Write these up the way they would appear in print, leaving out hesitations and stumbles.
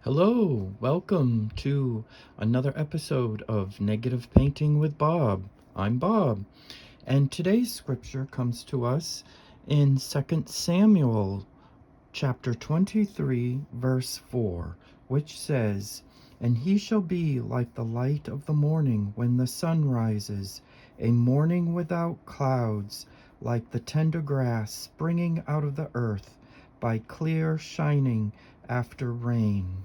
Hello, welcome to another episode of Negative Painting with Bob. I'm Bob, and today's scripture comes to us in 2 Samuel chapter 23, verse 4, which says, "And he shall be like the light of the morning when the sun rises, a morning without clouds, like the tender grass springing out of the earth, by clear shining after rain."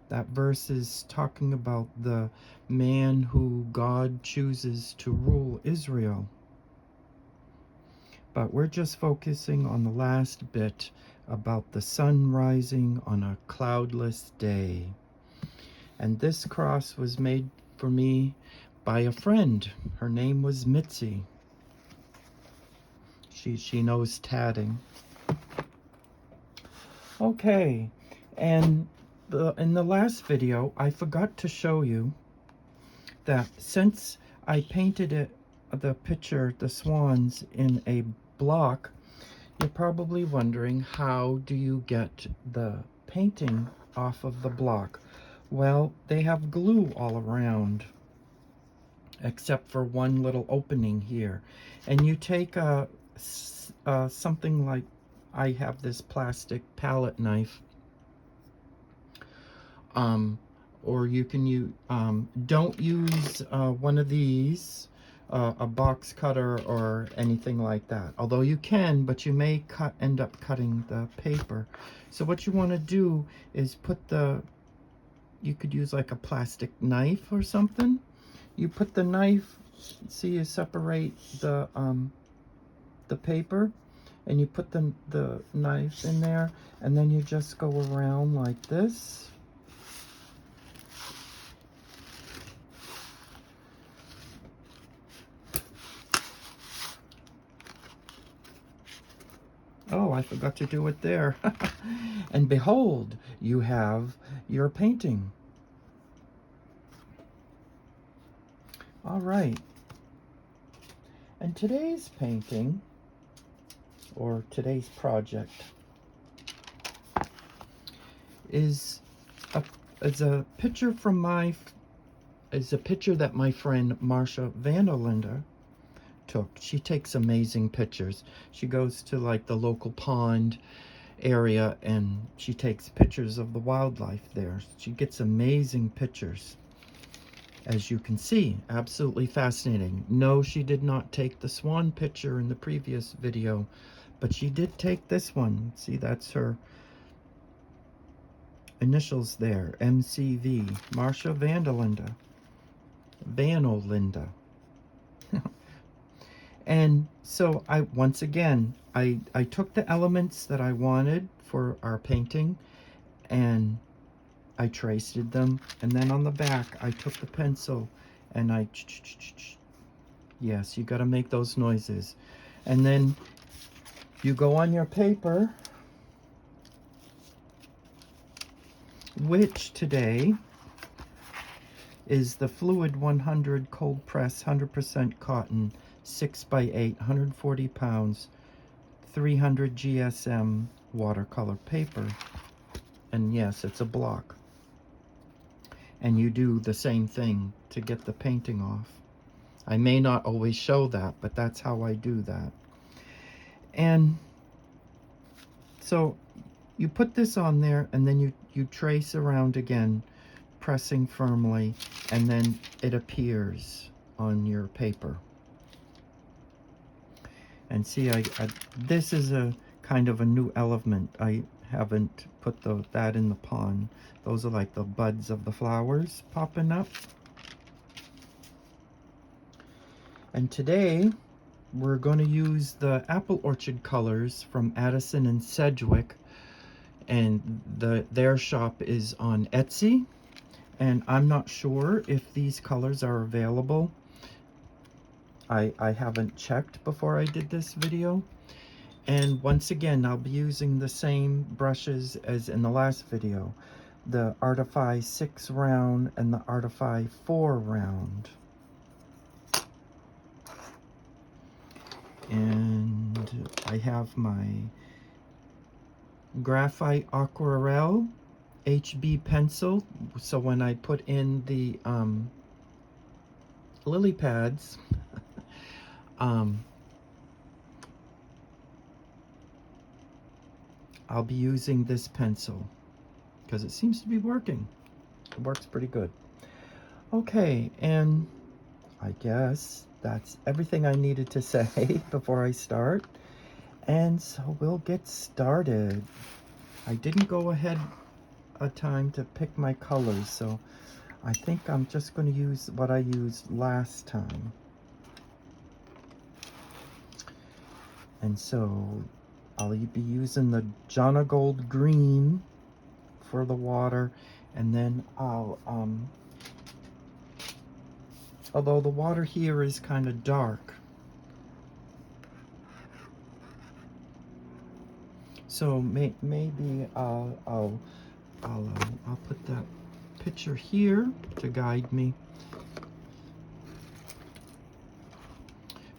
That verse is talking about the man who God chooses to rule Israel. But we're just focusing on the last bit about the sun rising on a cloudless day. And this cross was made for me by a friend. Her name was Mitzi. She knows tatting. Okay, and in the last video, I forgot to show you that since I painted the picture, the swans, in a block, you're probably wondering, how do you get the painting off of the block? Well, they have glue all around, except for one little opening here. And you take something like, I have this plastic palette knife, or you can use, don't use one of these, a box cutter or anything like that. Although you can, but you may end up cutting the paper. So what you want to do is put you could use like a plastic knife or something. You put the knife, see, you separate the paper, and you put the knife in there, and then you just go around like this. Oh, I forgot to do it there. And behold, you have your painting. All right. And today's painting, or today's project, is a picture that my friend Marcia Vanderlinder took. She takes amazing pictures. She goes to like the local pond area and she takes pictures of the wildlife there. She gets amazing pictures, as you can see. Absolutely fascinating. No, she did not take the swan picture in the previous video, but she did take this one. See, that's her initials there, MCV, Marcia Vanderlinder, Vanolinda. And so once again, I took the elements that I wanted for our painting and I traced them, and then on the back I took the pencil and yes, you got to make those noises, and then you go on your paper, which today is the Fluid 100 cold press 100% cotton 6x8, 140 pounds, 300 GSM watercolor paper. And yes, it's a block. And you do the same thing to get the painting off. I may not always show that, but that's how I do that. And so you put this on there, and then you trace around again, pressing firmly, and then it appears on your paper. And see, this is a kind of a new element. I haven't put that in the pond. Those are like the buds of the flowers popping up. And today we're going to use the apple orchard colors from Addison and Sedgewick, and their shop is on Etsy, and I'm not sure if these colors are available. I haven't checked before I did this video. And once again, I'll be using the same brushes as in the last video, the Artify 6 round and the Artify 4 round. And I have my graphite aquarelle HB pencil, so when I put in the lily pads, I'll be using this pencil because it seems to be working. It works pretty good. Okay, and I guess that's everything I needed to say before I start. And so we'll get started. I didn't go ahead a time to pick my colors, so I think I'm just going to use what I used last time. And so I'll be using the Jana Gold Green for the water, and then I'll, although the water here is kind of dark, so maybe I'll put that picture here to guide me.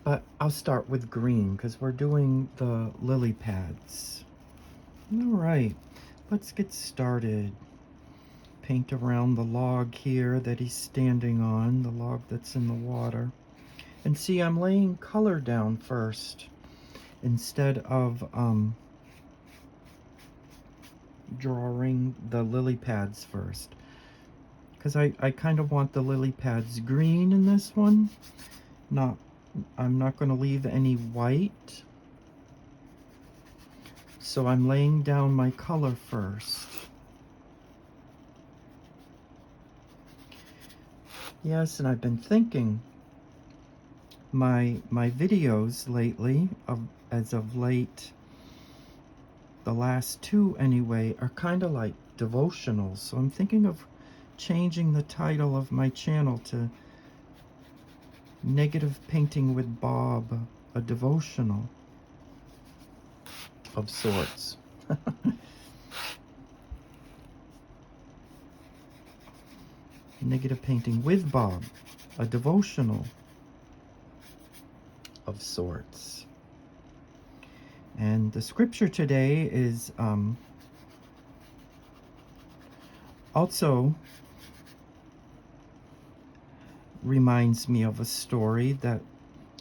But I'll start with green because we're doing the lily pads. All right, let's get started. Paint around the log here that he's standing on, the log that's in the water. And see, I'm laying color down first instead of drawing the lily pads first. Because I kind of want the lily pads green in this one. I'm not going to leave any white. So I'm laying down my color first. Yes, and I've been thinking my videos lately, as of late, the last two anyway, are kind of like devotionals. So I'm thinking of changing the title of my channel to Negative Painting with Bob, a devotional of sorts. Negative Painting with Bob, a devotional of sorts. And the scripture today is also reminds me of a story that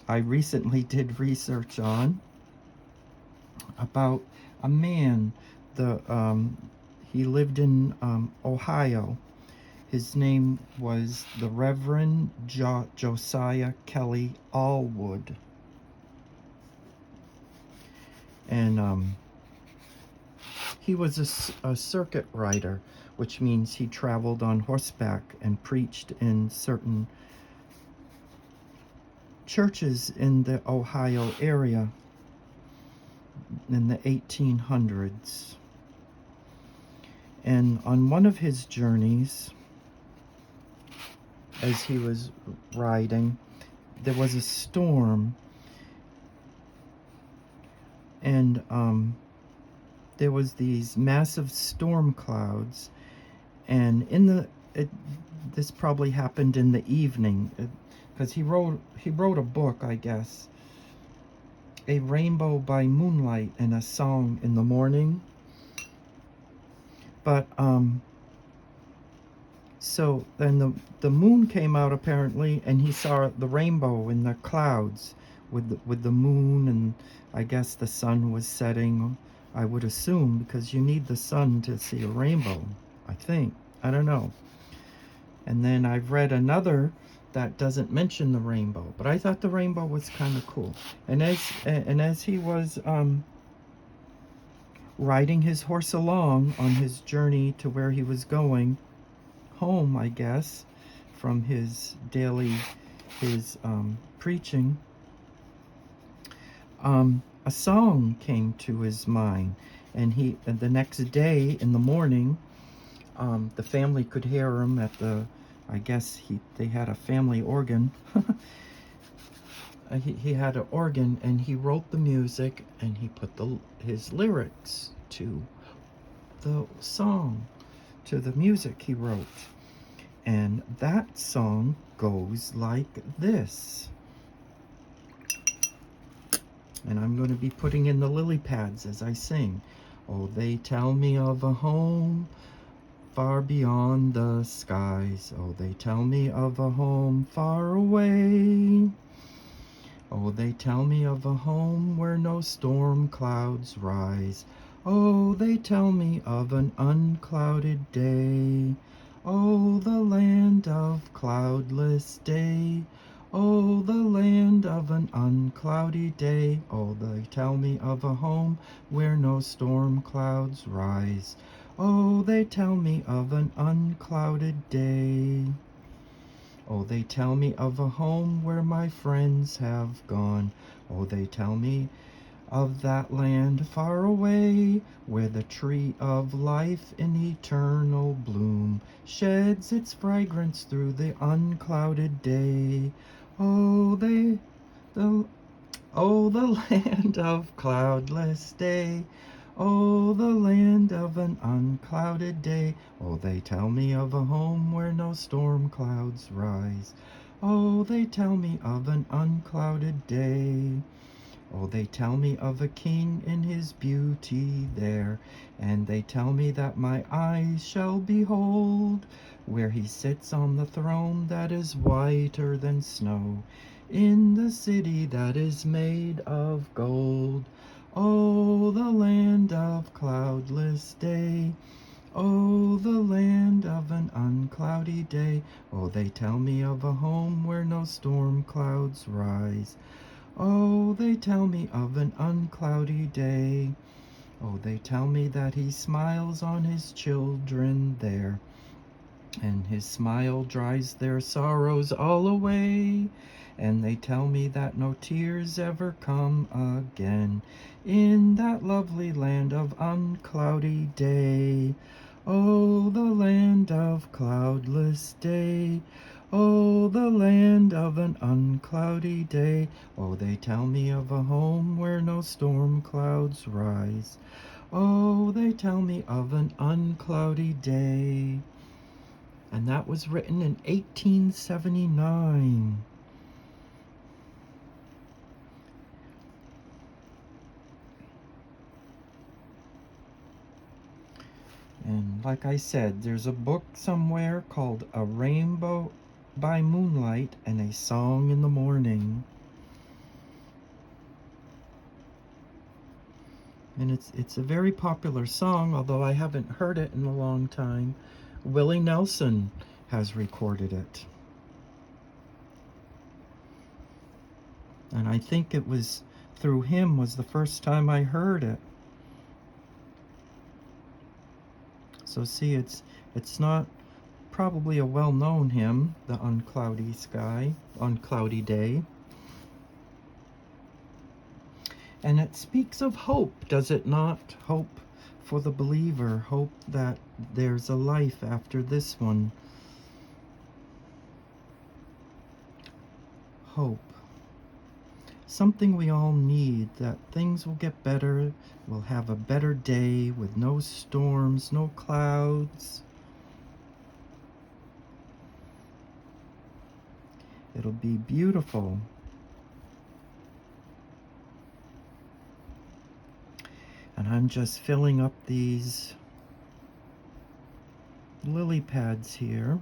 I recently did research on about a man. He lived in Ohio. His name was the Reverend Josiah Kelly Allwood. And he was a circuit rider, which means he traveled on horseback and preached in certain churches in the Ohio area in the 1800s. And on one of his journeys, as he was riding, there was a storm, and there was these massive storm clouds, and this probably happened in the evening, because he wrote a book, I guess, A Rainbow by Moonlight and a Song in the Morning. But so then the moon came out apparently, and he saw the rainbow in the clouds with the moon, and I guess the sun was setting, I would assume, because you need the sun to see a rainbow, I think. I don't know. And then I've read another that doesn't mention the rainbow, but I thought the rainbow was kind of cool. And as he was riding his horse along on his journey to where he was going, home, I guess, from his daily preaching, a song came to his mind, and the next day in the morning, the family could hear him at the, I guess they had a family organ. He had an organ, and he wrote the music, and he put his lyrics to the song, to the music he wrote. And that song goes like this. And I'm going to be putting in the lily pads as I sing. Oh, they tell me of a home far beyond the skies. Oh, they tell me of a home far away. Oh, they tell me of a home where no storm clouds rise. Oh, they tell me of an unclouded day. Oh, the land of cloudless day. Oh, the land of an uncloudy day. Oh, they tell me of a home where no storm clouds rise. Oh, they tell me of an unclouded day. Oh, they tell me of a home where my friends have gone. Oh, they tell me of that land far away, where the tree of life in eternal bloom sheds its fragrance through the unclouded day. Oh, oh, the land of cloudless day. Oh, the land of an unclouded day. Oh, they tell me of a home where no storm clouds rise. Oh, they tell me of an unclouded day. Oh, they tell me of a king in his beauty there, and they tell me that my eyes shall behold, where he sits on the throne that is whiter than snow, in the city that is made of gold. Oh, the land of cloudless day. Oh, the land of an uncloudy day. Oh, they tell me of a home where no storm clouds rise. Oh, they tell me of an uncloudy day. Oh, they tell me that he smiles on his children there, and his smile dries their sorrows all away. And they tell me that no tears ever come again in that lovely land of uncloudy day. Oh, the land of cloudless day. Oh, the land of an uncloudy day. Oh, they tell me of a home where no storm clouds rise. Oh, they tell me of an uncloudy day. And that was written in 1879. And like I said, there's a book somewhere called A Rainbow by Moonlight and a Song in the Morning. And it's a very popular song, although I haven't heard it in a long time. Willie Nelson has recorded it. And I think it was through him was the first time I heard it. So see, it's not probably a well-known hymn, the uncloudy sky, uncloudy day. And it speaks of hope, does it not? Hope for the believer, hope that there's a life after this one. Hope. Something we all need, that things will get better, we'll have a better day with no storms, no clouds. It'll be beautiful. And I'm just filling up these lily pads here.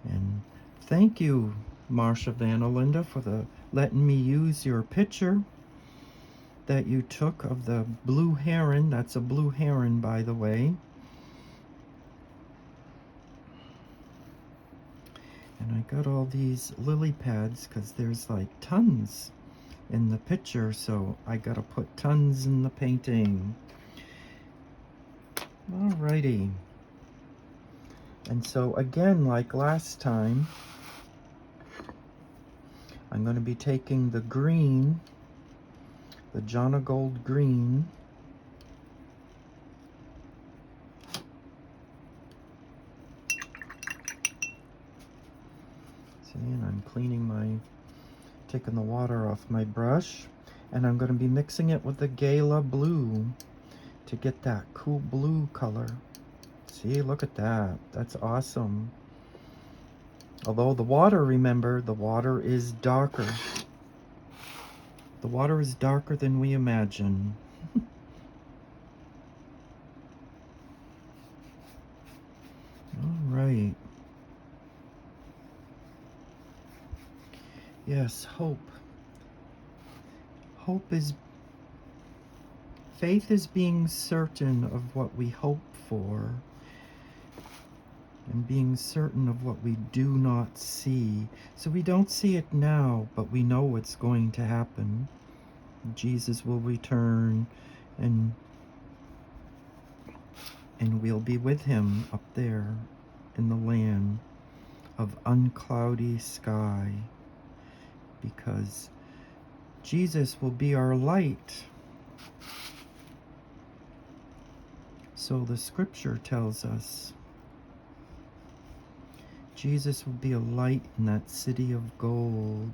And thank you, Marsha Vanalinda, for letting me use your picture that you took of the blue heron. That's a blue heron, by the way. And I got all these lily pads because there's like tons in the picture, so I gotta put tons in the painting. Alrighty. And so again, like last time, I'm going to be taking the green, the Jonna Gold green, see, and I'm taking the water off my brush, and I'm going to be mixing it with the Gala blue to get that cool blue color. See, look at that. That's awesome. Although the water, remember, the water is darker. The water is darker than we imagine. All right. Yes, hope. Faith is being certain of what we hope for, and being certain of what we do not see. So we don't see it now, but we know it's going to happen. Jesus will return, and we'll be with him up there in the land of uncloudy sky, because Jesus will be our light. So the scripture tells us Jesus will be a light in that city of gold.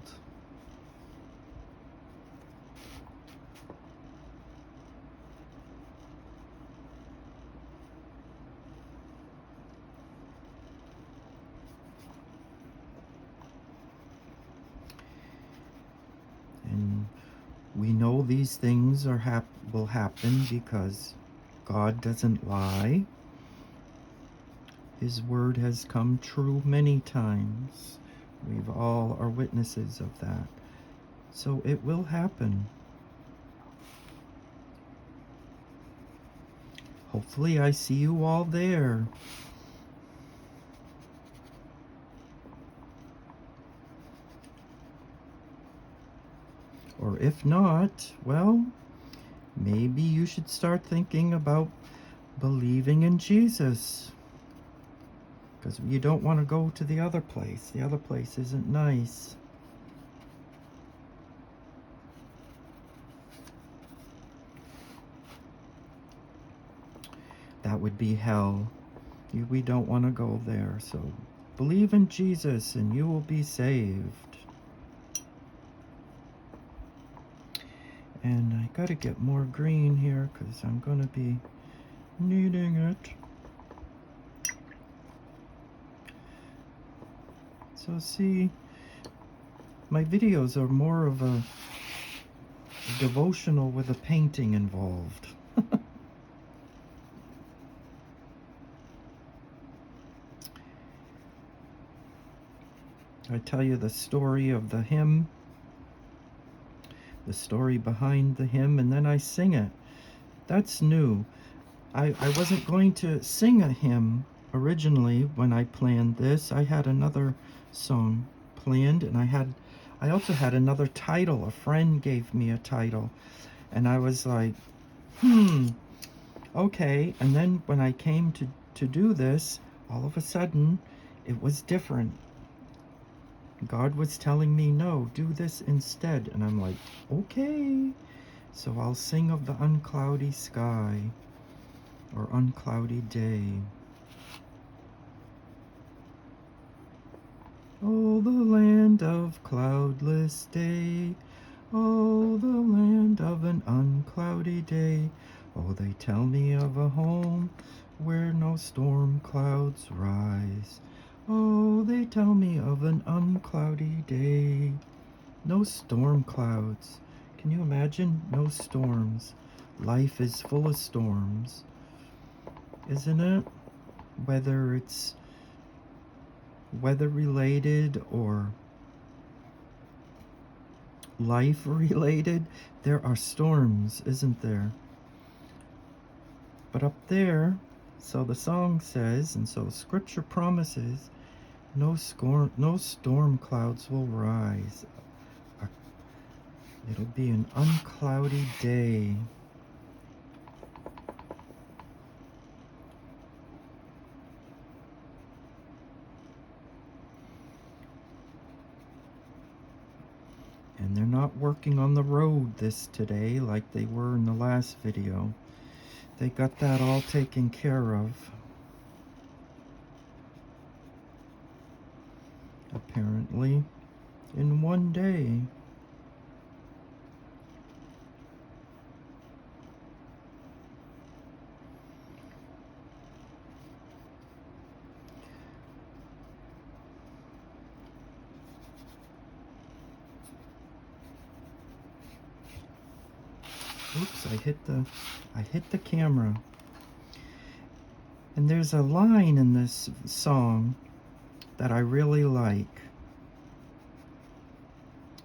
And we know these things will happen because God doesn't lie. His word has come true many times. We've all are witnesses of that. So it will happen. Hopefully I see you all there. Or if not, well, maybe you should start thinking about believing in Jesus. Because you don't want to go to the other place. The other place isn't nice. That would be hell. We don't want to go there. So believe in Jesus and you will be saved. And I gotta get more green here because I'm gonna be needing it. So see, my videos are more of a devotional with a painting involved. I tell you the story of the hymn, the story behind the hymn, and then I sing it. That's new. I wasn't going to sing a hymn originally when I planned this. I had another song planned, and I also had another title. A friend gave me a title, and I was like, okay. And then when I came to do this, all of a sudden it was different. God was telling me, no, do this instead. And I'm like, okay. So I'll sing of the uncloudy sky, or uncloudy day. Oh, the land of cloudless day. Oh, the land of an uncloudy day. Oh, they tell me of a home where no storm clouds rise. Oh, they tell me of an uncloudy day. No storm clouds. Can you imagine? No storms. Life is full of storms, isn't it? Whether it's weather related or life related, there are storms, isn't there? But up there, so the song says, and so scripture promises, no storm clouds will rise. It'll be an uncloudy day. And they're not working on the road today like they were in the last video. They got that all taken care of. Apparently, in one day. Oops, I hit the camera. And there's a line in this song that I really like.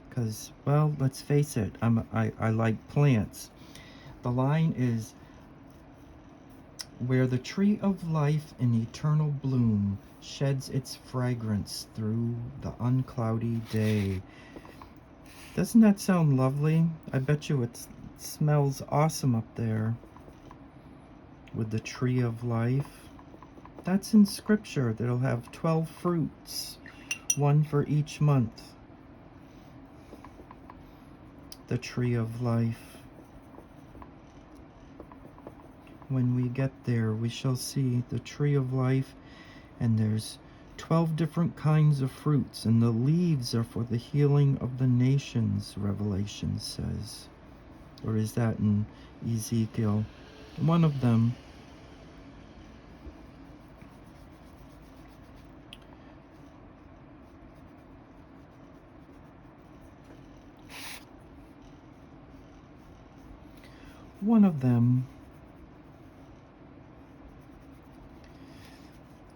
Because, well, let's face it, I like plants. The line is, where the tree of life in eternal bloom sheds its fragrance through the uncloudy day. Doesn't that sound lovely? I bet you it smells awesome up there with the tree of life. That's in scripture. That'll have 12 fruits, one for each month. The tree of life. When we get there, we shall see the tree of life, and there's 12 different kinds of fruits, and the leaves are for the healing of the nations, Revelation says. Or is that in Ezekiel? One of them. One of them.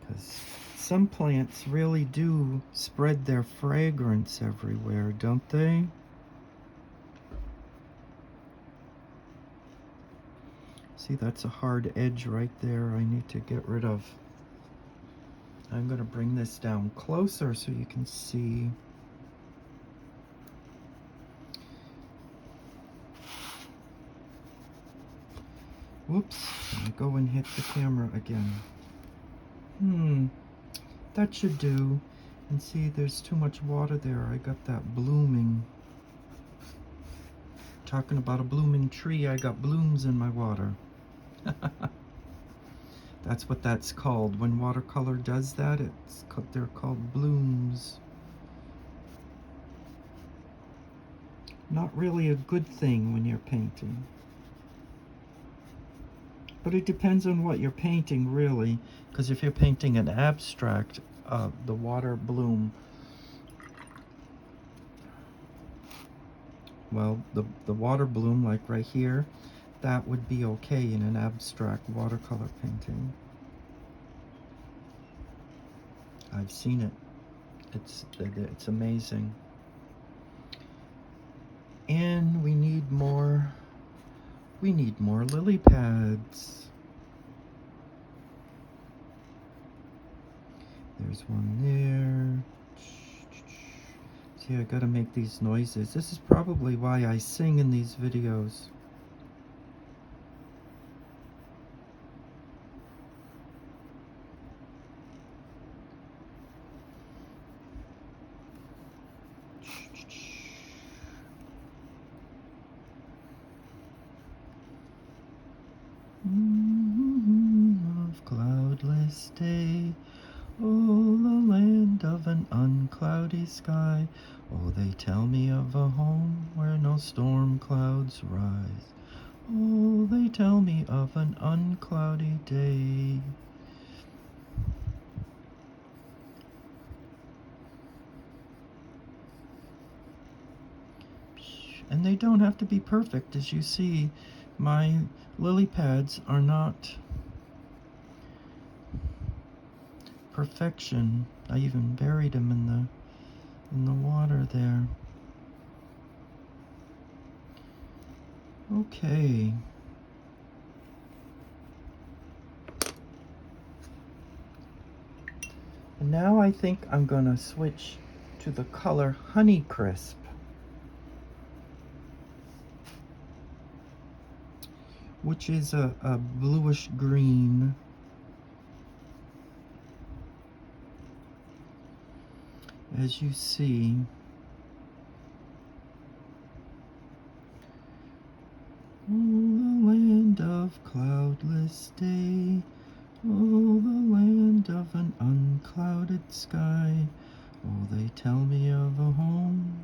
Because some plants really do spread their fragrance everywhere, don't they? See, that's a hard edge right there I need to get rid of. I'm going to bring this down closer so you can see. Whoops, I go and hit the camera again. That should do. And see, there's too much water there. I got that blooming. Talking about a blooming tree, I got blooms in my water. That's what that's called. When watercolor does that, they're called blooms. Not really a good thing when you're painting. But it depends on what you're painting, really. Because if you're painting an abstract, the water bloom, well, the water bloom, like right here, that would be okay in an abstract watercolor painting. I've seen it. It's amazing. And we need more lily pads. There's one there. See, I gotta make these noises. This is probably why I sing in these videos. Of cloudless day, oh, the land of an uncloudy sky. Oh, they tell me of a home where no storm clouds rise. Oh, they tell me of an uncloudy day. And they don't have to be perfect. As you see, my lily pads are not perfection. I even buried them in the water there. Okay. And now I think I'm gonna switch to the color Honeycrisp, which is a bluish green. As you see, oh, the land of cloudless day, oh, the land of an unclouded sky. Oh, they tell me of a home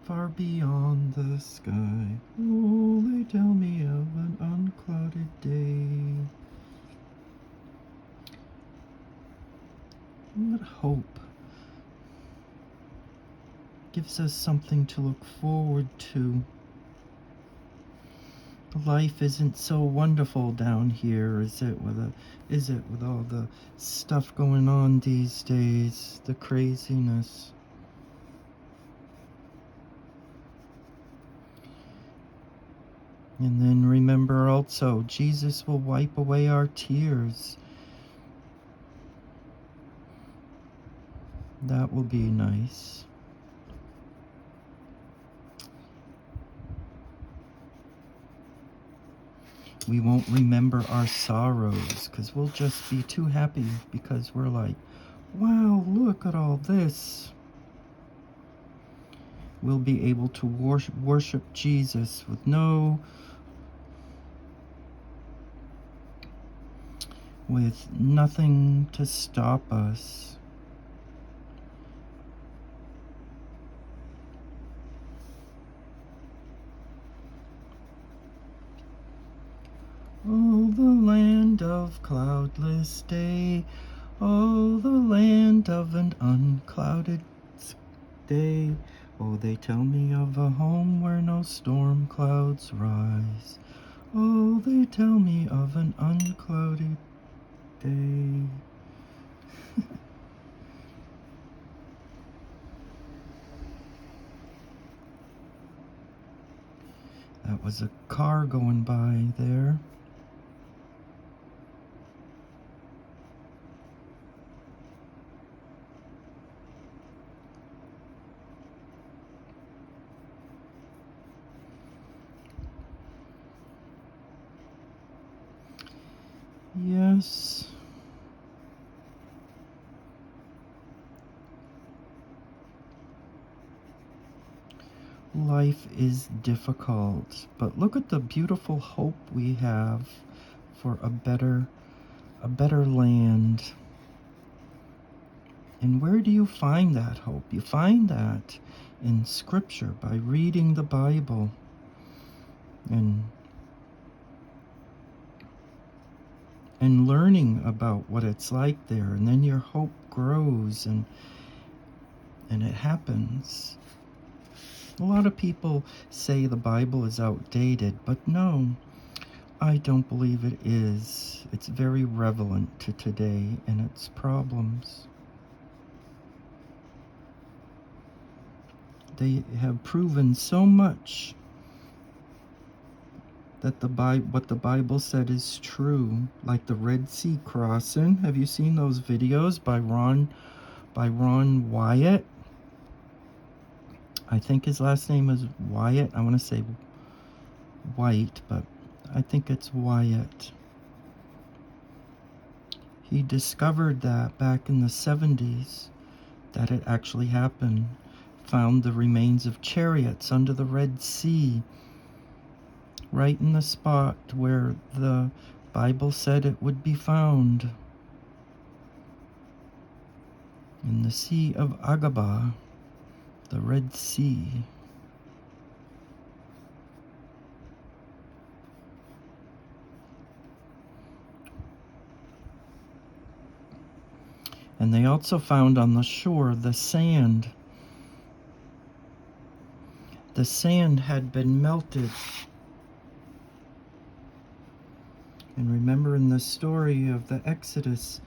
far beyond the sky. Oh, they tell me of an unclouded day. What hope. Gives us something to look forward to. Life isn't so wonderful down here, is it? With all the stuff going on these days, the craziness. And then remember also, Jesus will wipe away our tears. That will be nice. We won't remember our sorrows because we'll just be too happy because we're like, wow, look at all this. We'll be able to worship Jesus with nothing to stop us. Oh, the land of cloudless day, oh, the land of an unclouded day. Oh, they tell me of a home where no storm clouds rise. Oh, they tell me of an unclouded day. That was a car going by there. Yes. Life is difficult, but look at the beautiful hope we have for a better land. And where do you find that hope? You find that in Scripture by reading the Bible and learning about what it's like there, and then your hope grows and it happens. A lot of people say the Bible is outdated, but no, I don't believe it is. It's very relevant to today and its problems. They have proven so much that what the Bible said is true, like the Red Sea crossing. Have you seen those videos by Ron Wyatt? I think his last name is Wyatt. I want to say White, but I think it's Wyatt. He discovered that back in the 70s, that it actually happened. Found the remains of chariots under the Red Sea, right in the spot where the Bible said it would be found, in the Sea of Agaba, the Red Sea. And they also found on the shore the sand. The sand had been melted. And remember in the story of the Exodus,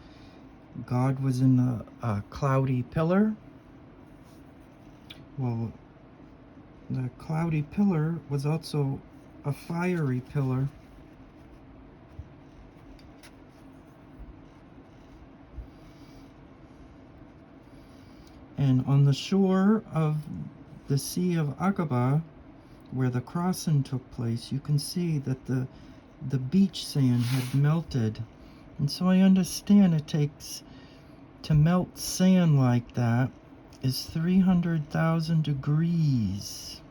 God was in a cloudy pillar. Well, the cloudy pillar was also a fiery pillar. And on the shore of the Sea of Aqaba, where the crossing took place, you can see that the beach sand had melted. And so I understand it takes, to melt sand like that, is 300,000 degrees.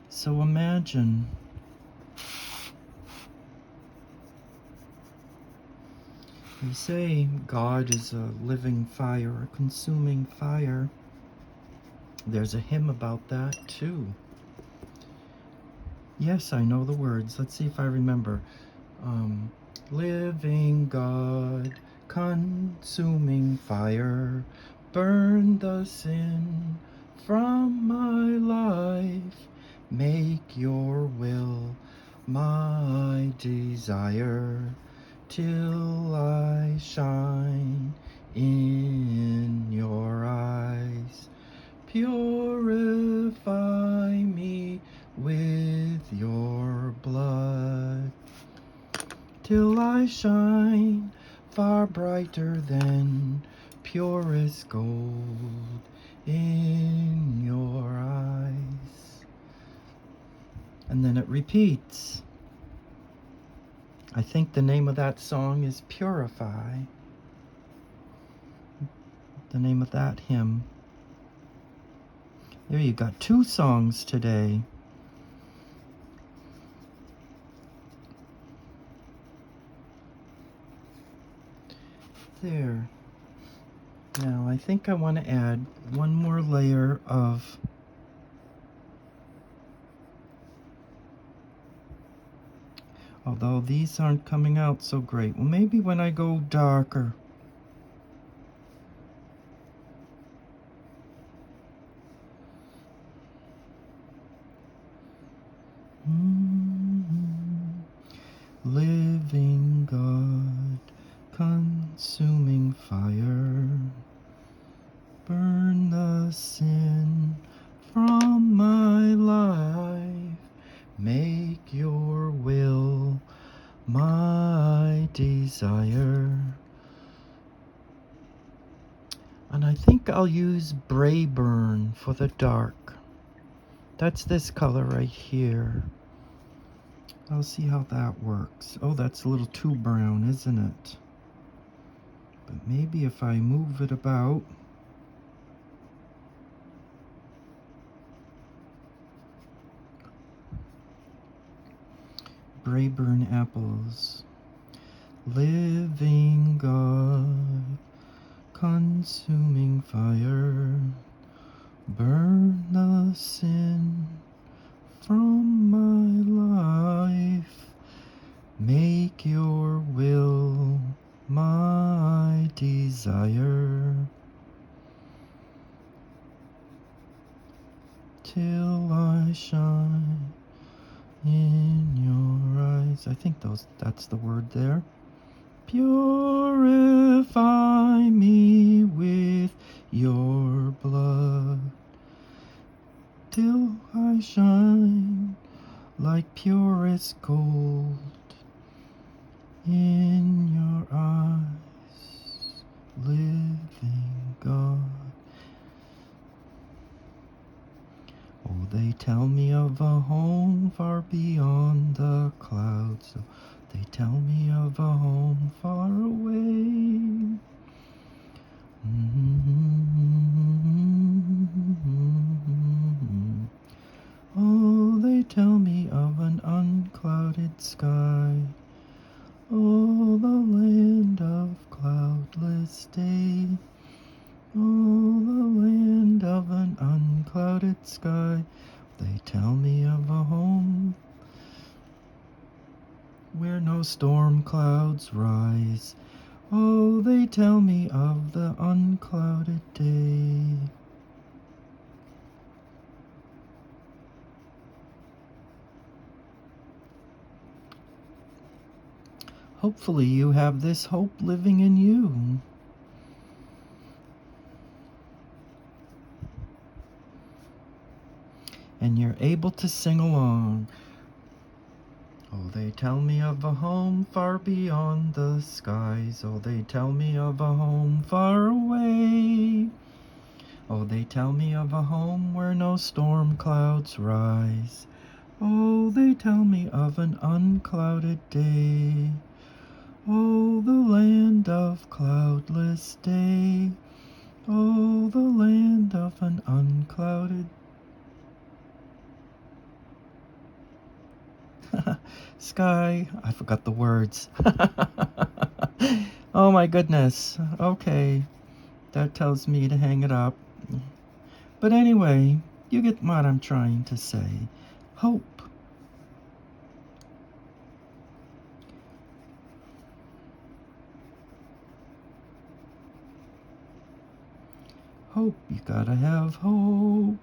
So imagine. They say God is a living fire, a consuming fire. There's a hymn about that too. Yes, I know the words. Let's see if I remember. Living God, consuming fire, burn the sin from my life, Make your will my desire, till I shine in your eyes. Purify me with your blood, till I shine far brighter than purest gold in your eyes. And then it repeats. I think the name of that song is Purify. The name of that hymn. There you got 2 songs today. There. Now I think I want to add one more layer of although these aren't coming out so great. Well, maybe when I go darker. Living God, consuming fire, burn the sin from my life. Make your will my desire. And I think I'll use Brayburn for the dark. That's this color right here. I'll see how that works. Oh, that's a little too brown, isn't it? But maybe if I move it about. Brayburn apples. Living God, consuming fire, burn the sin from my life. Make your will my desire, till I shine in your eyes. I think that's the word there. Purify me with your blood, till I shine like purest gold in your eyes, living God. Oh, they tell me of a home far beyond the clouds. Oh, they tell me of a home far away. Oh, they tell me of an unclouded sky. Oh, the land of cloudless day. Oh, the land of an unclouded sky. They tell me of a home where no storm clouds rise. Oh, they tell me of the unclouded day. Hopefully you have this hope living in you. And you're able to sing along. Oh, they tell me of a home far beyond the skies. Oh, they tell me of a home far away. Oh, they tell me of a home where no storm clouds rise. Oh, they tell me of an unclouded day. Oh, the land of cloudless day. Oh, the land of an unclouded sky. I forgot the words. Oh my goodness. Okay. That tells me to hang it up. But anyway, you get what I'm trying to say. Hope. Hope. You gotta have hope.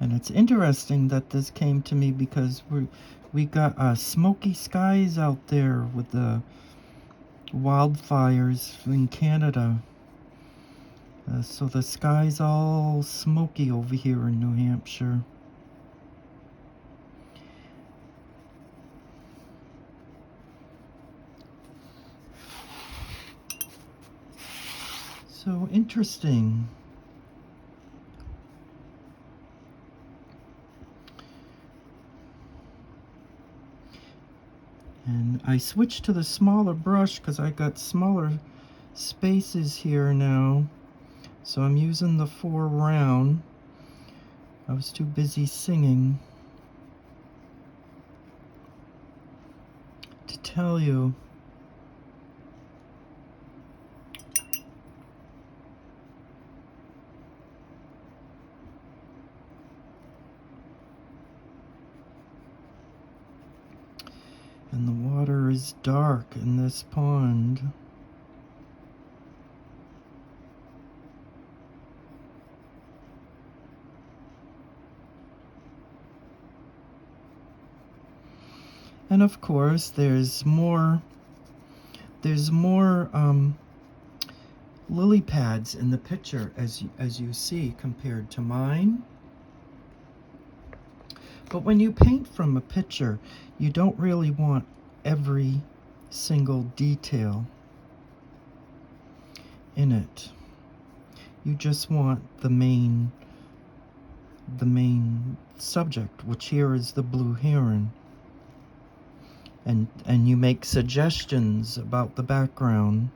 And it's interesting that this came to me because we got smoky skies out there with the wildfires in Canada. So the sky's all smoky over here in New Hampshire. So interesting. And I switched to the smaller brush because I got smaller spaces here now. So I'm using the 4 round. I was too busy singing to tell you. And the water is dark in this pond. And of course, there's more lily pads in the picture as you see compared to mine. But when you paint from a picture, you don't really want every single detail in it. You just want the main subject, which here is the blue heron. And you make suggestions about the background.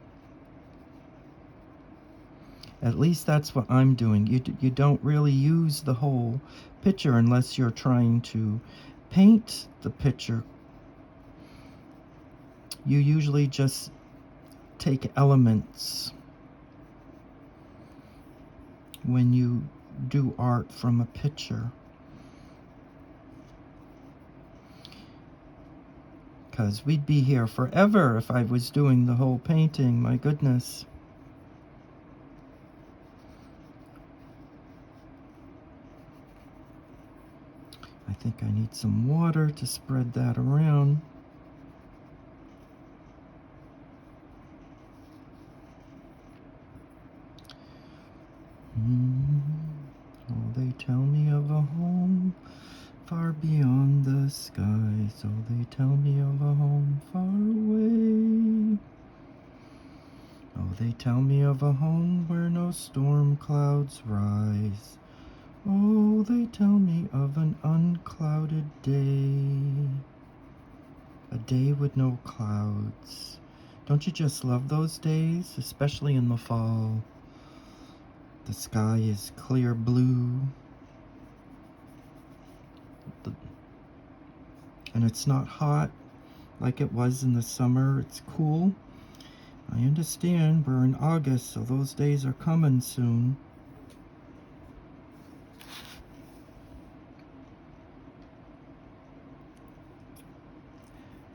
At least that's what I'm doing. You don't really use the whole picture unless you're trying to paint the picture. You usually just take elements when you do art from a picture. Because we'd be here forever if I was doing the whole painting, my goodness. I think I need some water to spread that around. Oh, they tell me of a home far beyond the skies. Oh, they tell me of a home far away. Oh, they tell me of a home where no storm clouds rise. Oh, they tell me of an unclouded day. A day with no clouds. Don't you just love those days, especially in the fall? The sky is clear blue. And it's not hot like it was in the summer. It's cool. I understand we're in August, so those days are coming soon.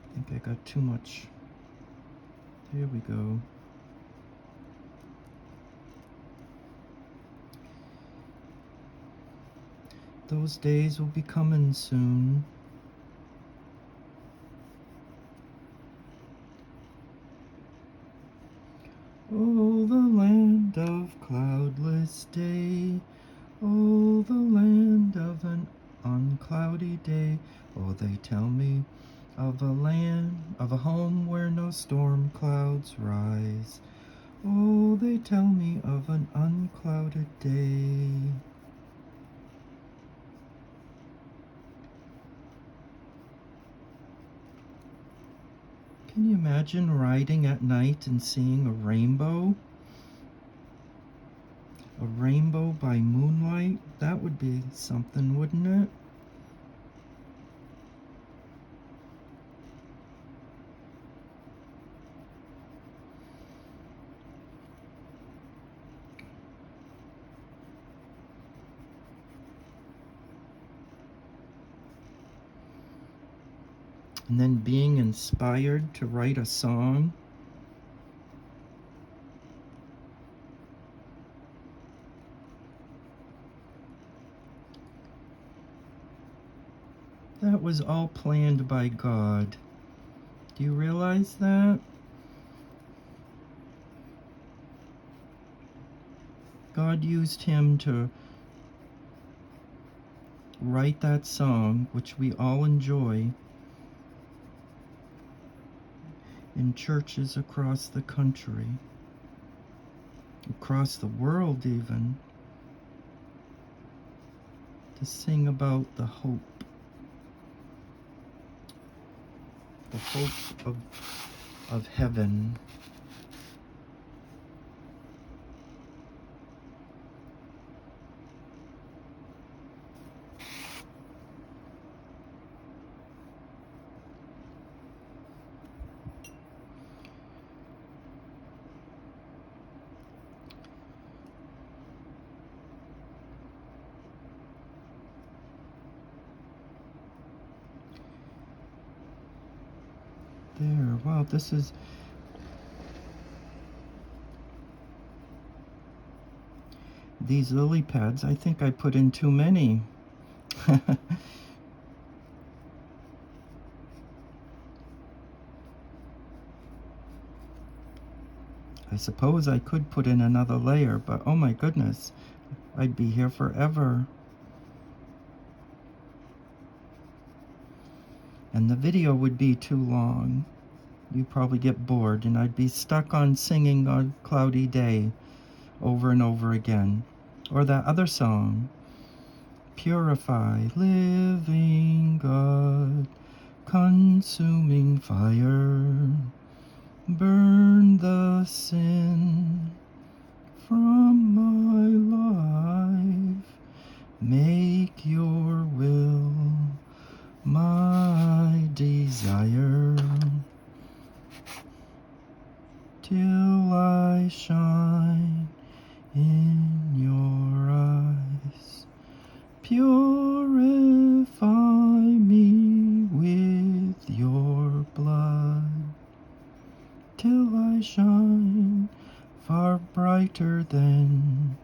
I think I got too much. There we go. Those days will be coming soon. Oh, the land of cloudless day. Oh, the land of an uncloudy day. Oh, they tell me of a land, of a home where no storm clouds rise. Oh, they tell me of an unclouded day. Can you imagine riding at night and seeing a rainbow? A rainbow by moonlight? That would be something, wouldn't it? And then being inspired to write a song. was all planned by God. Do you realize that? God used him to write that song, which we all enjoy, in churches across the country, across the world even, to sing about the hope of heaven. There, wow, this is... These lily pads, I think I put in too many. I suppose I could put in another layer, but oh my goodness, I'd be here forever. And the video would be too long. You'd probably get bored, and I'd be stuck on singing on a cloudy day over and over again. Or that other song, Purify, living God, consuming fire, burn the sin from my life, make your will my desire, till I shine in your eyes. Purify me with your blood, till I shine far brighter than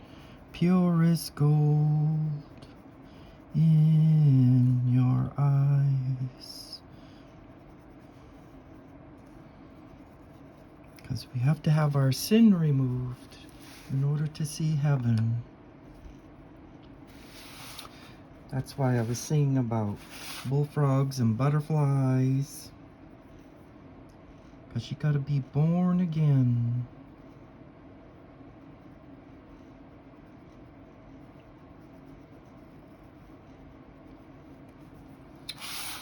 purest gold in your eyes. Because we have to have our sin removed in order to see heaven. That's why I was singing about bullfrogs and butterflies. Because you got to be born again.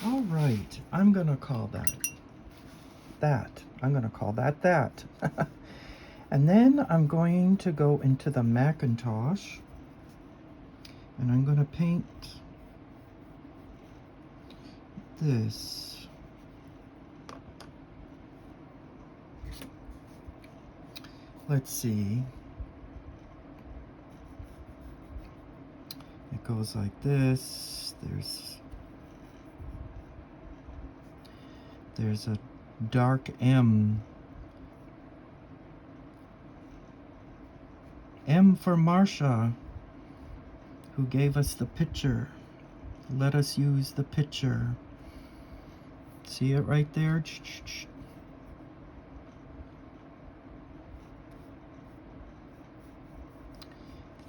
All right, I'm going to call that. I'm going to call that. And then I'm going to go into the Macintosh, and I'm going to paint this. Let's see. It goes like this. There's a dark M. M for Marsha, who gave us the picture. Let us use the picture. See it right there?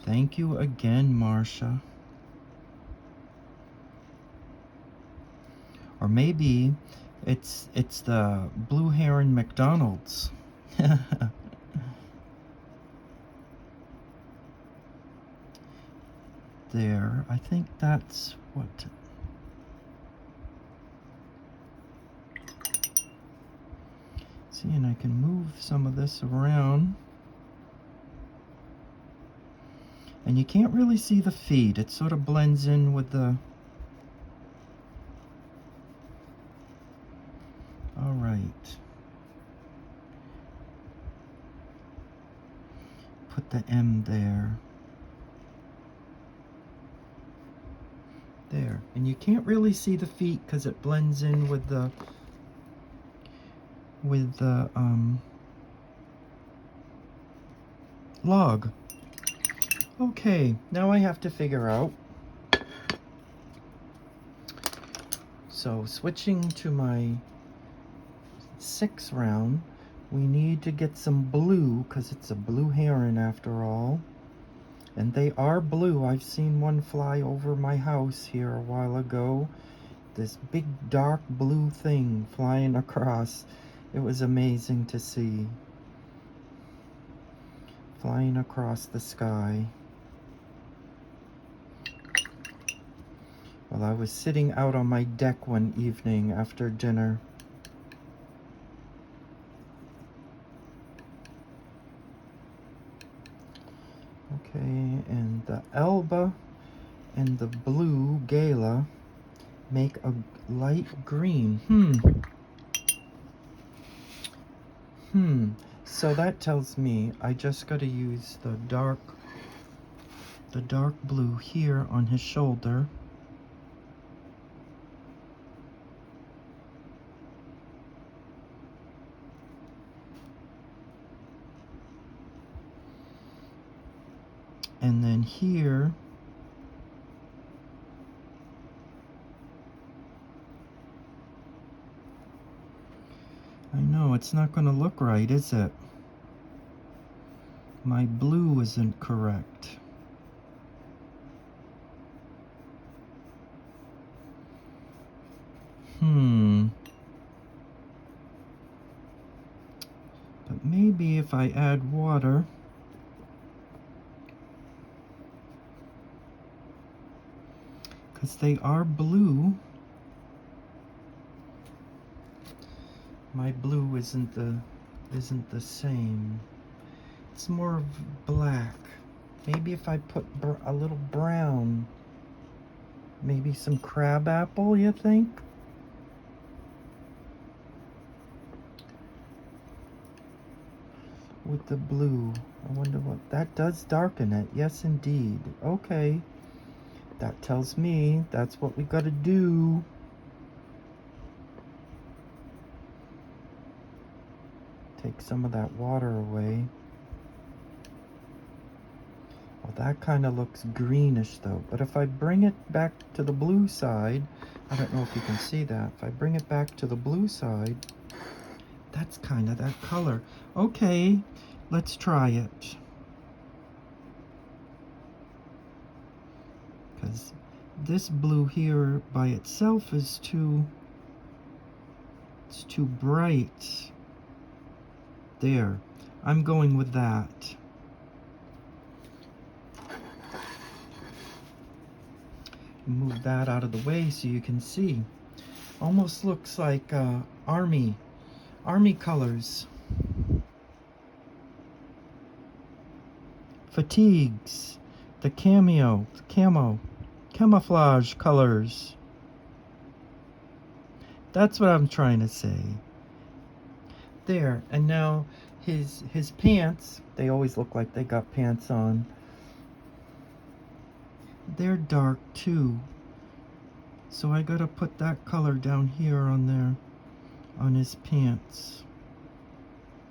Thank you again, Marsha. Or maybe it's the Blue Heron McDonald's. There, I think that's what. See, and I can move some of this around. And you can't really see the feet. It sort of blends in with the... All right. Put the M there. There. And you can't really see the feet because it blends in with the log. Okay, now I have to figure out. So switching to my 6 round, we need to get some blue because it's a blue heron after all. And they are blue. I've seen one fly over my house here a while ago. This big dark blue thing flying across. It was amazing to see. Flying across the sky. Well, I was sitting out on my deck one evening after dinner. Okay, and the Elba and the blue Gala make a light green. So that tells me I just got to use the dark blue here on his shoulder. And then here, I know it's not going to look right, is it? My blue isn't correct. But maybe if I add water, because they are blue, my blue isn't the same. It's more of black. Maybe if I put a little brown, maybe some crabapple, you think? With the blue. I wonder what that does. Darken it. Yes, indeed. Okay. That tells me that's what we got to do. Take some of that water away. Well, that kind of looks greenish though. But if I bring it back to the blue side, I don't know if you can see that. If I bring it back to the blue side, that's kind of that color. Okay, let's try it. Because this blue here by itself is it's too bright. There, I'm going with that. Move that out of the way so you can see. Almost looks like army colors. Fatigues, the camouflage colors. That's what I'm trying to say. There, and now his pants, they always look like they got pants on. They're dark too. So I gotta put that color down here on there, on his pants.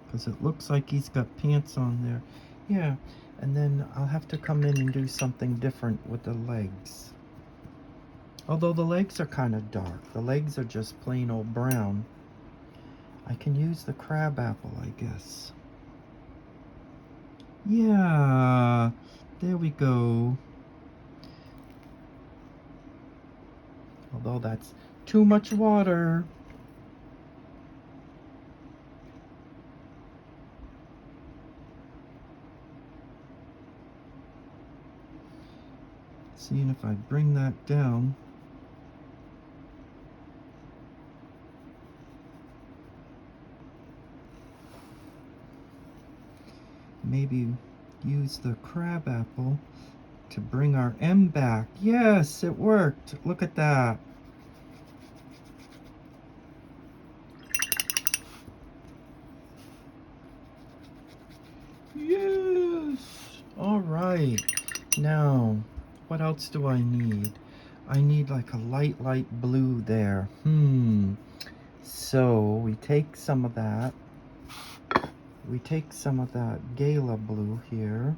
Because it looks like he's got pants on there. Yeah, and then I'll have to come in and do something different with the legs. Although the legs are kind of dark. The legs are just plain old brown. I can use the crabapple, I guess. Yeah, there we go. Although that's too much water. Seeing if I bring that down. Maybe use the crabapple to bring our M back. Yes, it worked. Look at that. Yes. All right. Now, what else do I need? I need like a light blue there. So we take some of that. We take some of that Gala blue here.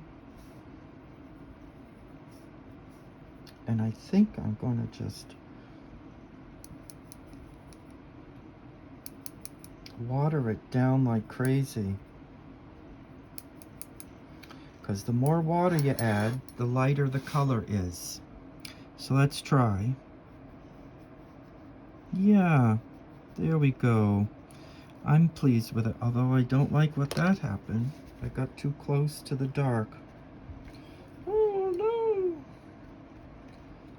And I think I'm going to just water it down like crazy. Because the more water you add, the lighter the color is. So let's try. Yeah, there we go. I'm pleased with it, although I don't like what that happened. I got too close to the dark. Oh no!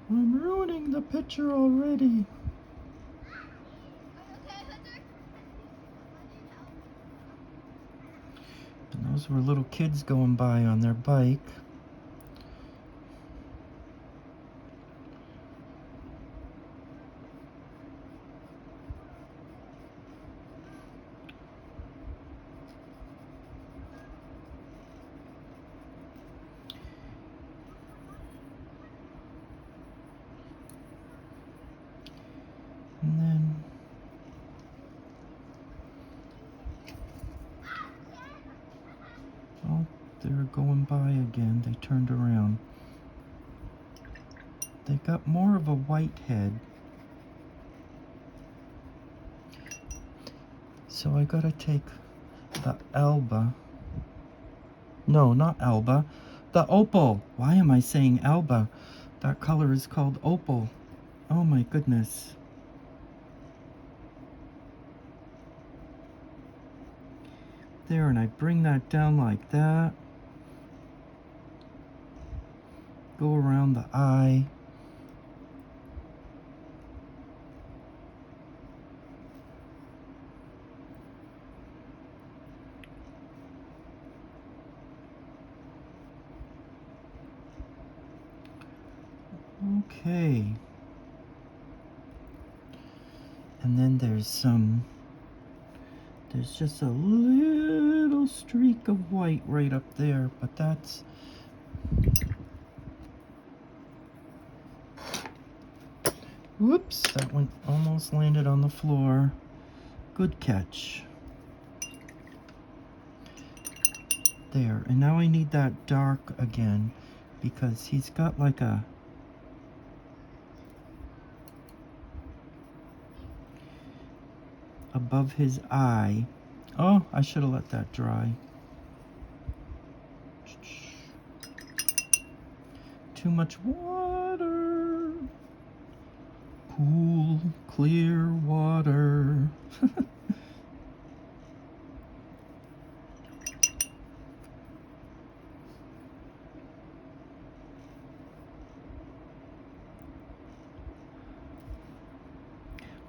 I'm ruining the picture already. And those were little kids going by on their bike. And then oh, they're going by again. They turned around. They got more of a white head. So I gotta take the Alba. No, not Alba. The Opal. Why am I saying Alba? That color is called Opal. Oh my goodness. There, and I bring that down like that. Go around the eye. Okay. And then there's just a little streak of white right up there, but that's whoops, that one almost landed on the floor. Good catch. There, and now I need that dark again because he's got like a above his eye. Oh, I should have let that dry. Too much water. Cool, clear water.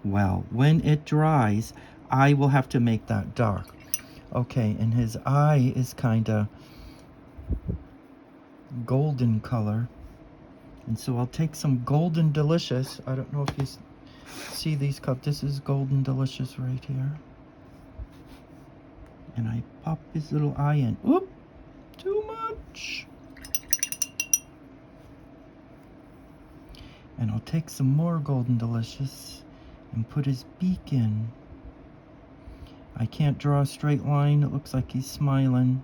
Well, when it dries, I will have to make that dark. Okay, and his eye is kind of golden color. And so I'll take some Golden Delicious. I don't know if you see these cups. This is Golden Delicious right here. And I pop his little eye in. Oop! Too much! And I'll take some more Golden Delicious and put his beak in. I can't draw a straight line. It looks like he's smiling.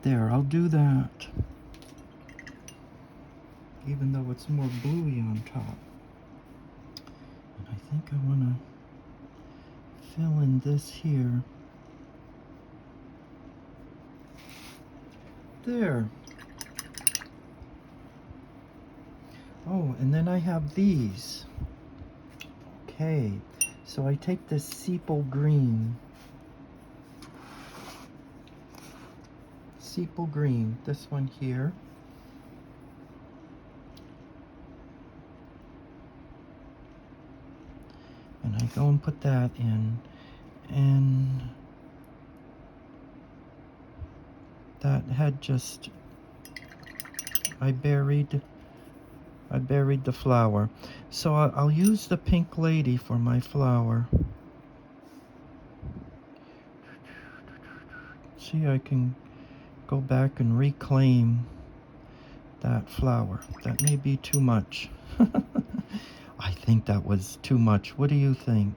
There, I'll do that. Even though it's more bluey on top. And I think I want to fill in this here. There. Oh, and then I have these. Okay, so I take this sepal green. Sepal green, this one here. And I go and put that in, and that had just, I buried the flower. So I'll use the pink lady for my flower. See, I can go back and reclaim that flower. That may be too much. I think that was too much. What do you think?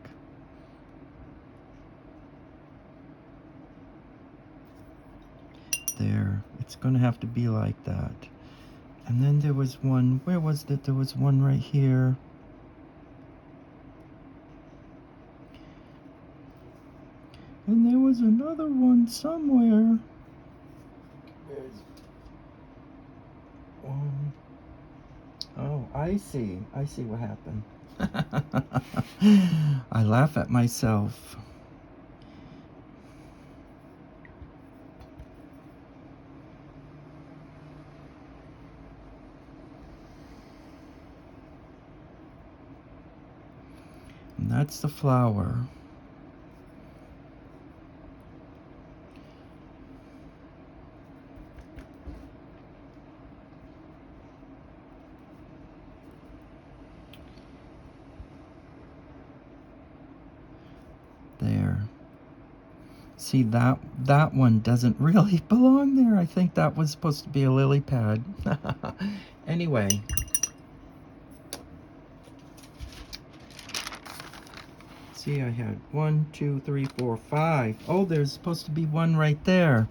there. It's gonna have to be like that. And then there was one, where was it? There was one right here. And there was another one somewhere. There's one. Oh, I see what happened. I laugh at myself. And that's the flower. There. See, that one doesn't really belong there. I think that was supposed to be a lily pad. Anyway. See, I had 1, 2, 3, 4, 5. Oh, there's supposed to be one right there.